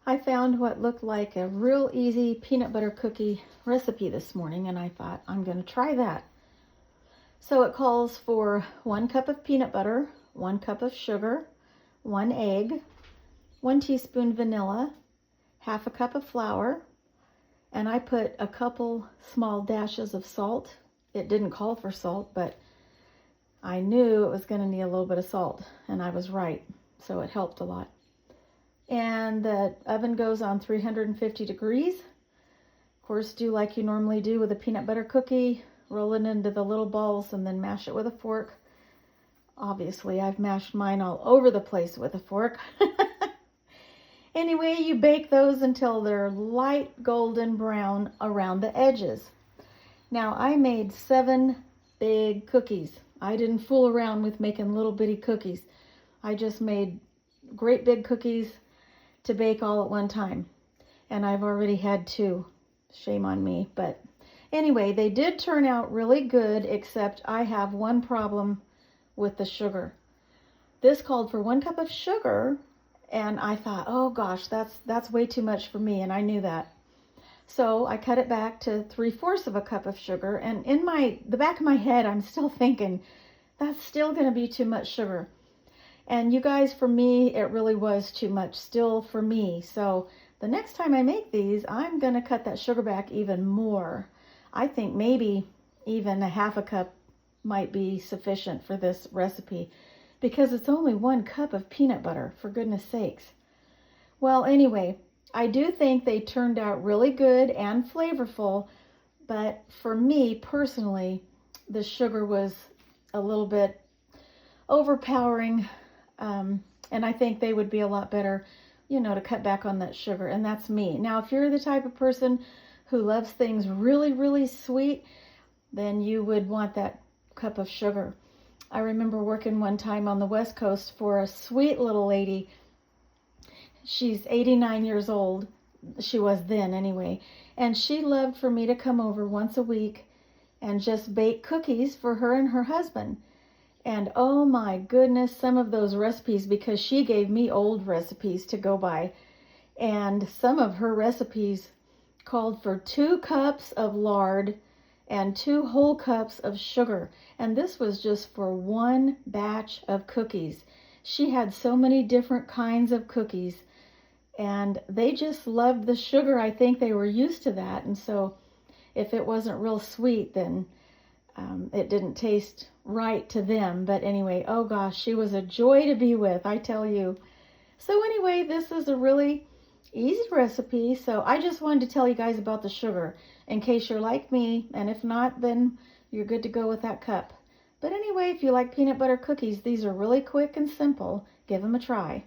I found what looked like a real easy peanut butter cookie recipe this morning, and I thought I'm going to try that. So it calls for 1 cup of peanut butter, 1 cup of sugar, 1 egg, 1 teaspoon vanilla, half a cup of flour, and I put a couple small dashes of salt. It didn't call for salt, but I knew it was going to need a little bit of salt, and I was right, so it helped a lot. And the oven goes on 350 degrees. Of course, do like you normally do with a peanut butter cookie. Roll it into the little balls and then mash it with a fork. Obviously, I've mashed mine all over the place with a fork. Anyway, you bake those until they're light golden brown around the edges. Now, I made 7 big cookies. I didn't fool around with making little bitty cookies. I just made great big cookies to bake all at one time. And I've already had 2. Shame on me. But anyway, they did turn out really good, except I have one problem with the sugar. This called for 1 cup of sugar, and I thought, oh gosh, that's way too much for me, and I knew that. So I cut it back to 3/4 of a cup of sugar, and in the back of my head, I'm still thinking, that's still going to be too much sugar. And you guys, for me, it really was too much still for me. So the next time I make these, I'm going to cut that sugar back even more. I think maybe even a half a cup might be sufficient for this recipe, because it's only 1 cup of peanut butter, for goodness sakes. Well, anyway, I do think they turned out really good and flavorful, but for me personally, the sugar was a little bit overpowering, and I think they would be a lot better, to cut back on that sugar, and that's me. Now, if you're the type of person who loves things really, really sweet, then you would want that cup of sugar. I remember working one time on the West Coast for a sweet little lady. She's 89 years old. She was then anyway. And she loved for me to come over once a week and just bake cookies for her and her husband. And oh my goodness, some of those recipes, because she gave me old recipes to go by, and some of her recipes called for 2 cups of lard and 2 whole cups of sugar. And this was just for 1 batch of cookies. She had so many different kinds of cookies, and they just loved the sugar. I think they were used to that. And so if it wasn't real sweet, then it didn't taste right to them. But anyway, oh gosh, she was a joy to be with, I tell you. So anyway, this is a really easy recipe. So I just wanted to tell you guys about the sugar in case you're like me. And if not, then you're good to go with that cup. But anyway, if you like peanut butter cookies, these are really quick and simple. Give them a try.